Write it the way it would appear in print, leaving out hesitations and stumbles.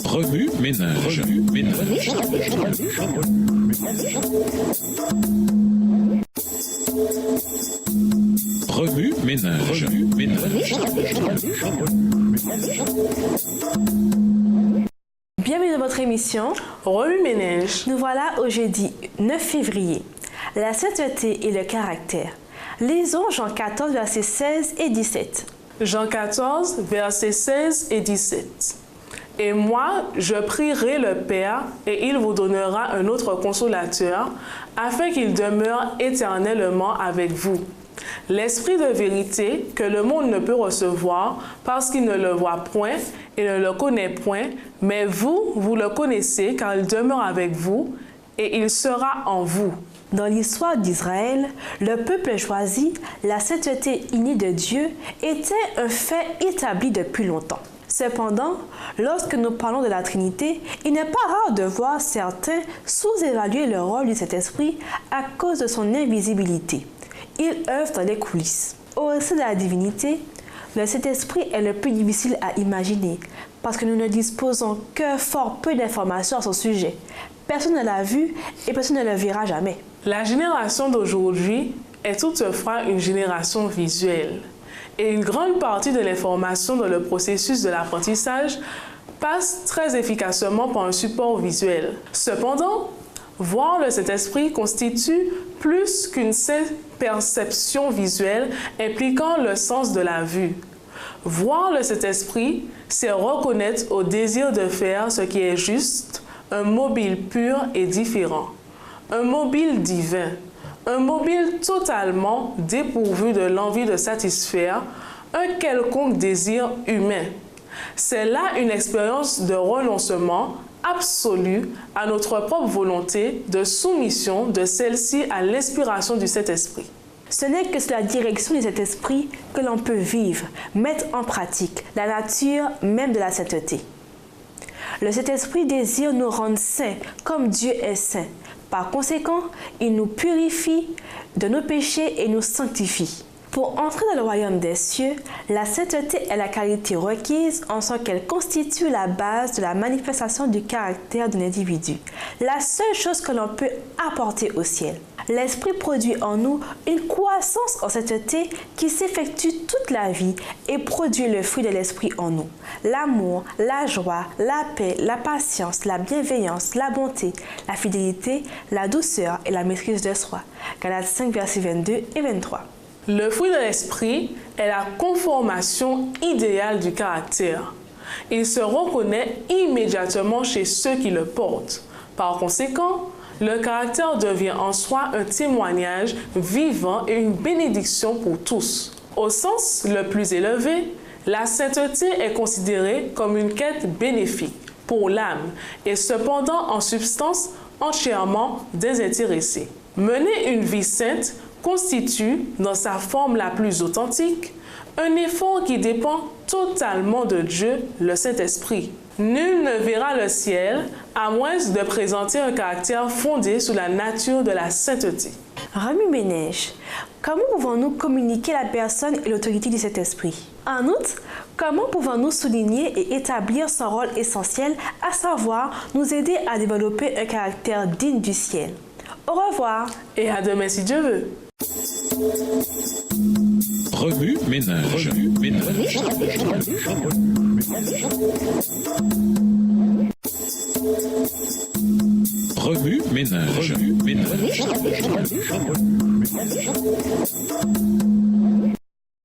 Remue ménage. Remue ménage. Bienvenue dans votre émission Remue ménage. Nous voilà au jeudi 9 février. La sainteté et le caractère. Lisons Jean 14, versets 16 et 17. Jean 14, versets 16 et 17. Et moi, je prierai le Père, et il vous donnera un autre consolateur, afin qu'il demeure éternellement avec vous. L'Esprit de vérité que le monde ne peut recevoir parce qu'il ne le voit point et ne le connaît point, mais vous, vous le connaissez car il demeure avec vous et il sera en vous. Dans l'histoire d'Israël, le peuple choisi, la sainteté innée de Dieu, était un fait établi depuis longtemps. Cependant, lorsque nous parlons de la Trinité, il n'est pas rare de voir certains sous-évaluer le rôle du Saint-Esprit à cause de son invisibilité. Il œuvre dans les coulisses. Au sein de la divinité, le Saint-Esprit est le plus difficile à imaginer parce que nous ne disposons que fort peu d'informations à son sujet. Personne ne l'a vu et personne ne le verra jamais. La génération d'aujourd'hui est toutefois une génération visuelle. Et une grande partie de l'information dans le processus de l'apprentissage passe très efficacement par un support visuel. Cependant, voir le Saint-Esprit constitue plus qu'une simple perception visuelle impliquant le sens de la vue. Voir le Saint-Esprit, c'est reconnaître au désir de faire ce qui est juste, un mobile pur et différent, un mobile divin, un mobile totalement dépourvu de l'envie de satisfaire un quelconque désir humain. C'est là une expérience de renoncement absolu à notre propre volonté, de soumission de celle-ci à l'inspiration du Saint-Esprit. Ce n'est que sous la direction du Saint-Esprit que l'on peut vivre, mettre en pratique la nature même de la sainteté. Le Saint-Esprit désire nous rendre saints comme Dieu est saint. Par conséquent, il nous purifie de nos péchés et nous sanctifie. Pour entrer dans le royaume des cieux, la sainteté est la qualité requise en ce qu'elle constitue la base de la manifestation du caractère d'un individu. La seule chose que l'on peut apporter au ciel. L'Esprit produit en nous une croissance en sainteté qui s'effectue toute la vie et produit le fruit de l'Esprit en nous. L'amour, la joie, la paix, la patience, la bienveillance, la bonté, la fidélité, la douceur et la maîtrise de soi. Galates 5, versets 22 et 23. Le fruit de l'Esprit est la conformation idéale du caractère. Il se reconnaît immédiatement chez ceux qui le portent. Par conséquent, le caractère devient en soi un témoignage vivant et une bénédiction pour tous. Au sens le plus élevé, la sainteté est considérée comme une quête bénéfique pour l'âme et cependant en substance entièrement désintéressée. Mener une vie sainte constitue, dans sa forme la plus authentique, un effort qui dépend totalement de Dieu, le Saint-Esprit. Nul ne verra le ciel à moins de présenter un caractère fondé sur la nature de la sainteté. Remue ménage. Comment pouvons-nous communiquer la personne et l'autorité du Saint-Esprit? En outre, comment pouvons-nous souligner et établir son rôle essentiel, à savoir nous aider à développer un caractère digne du ciel? Au revoir et à demain si Dieu veut. Remue ménage. Remue ménage.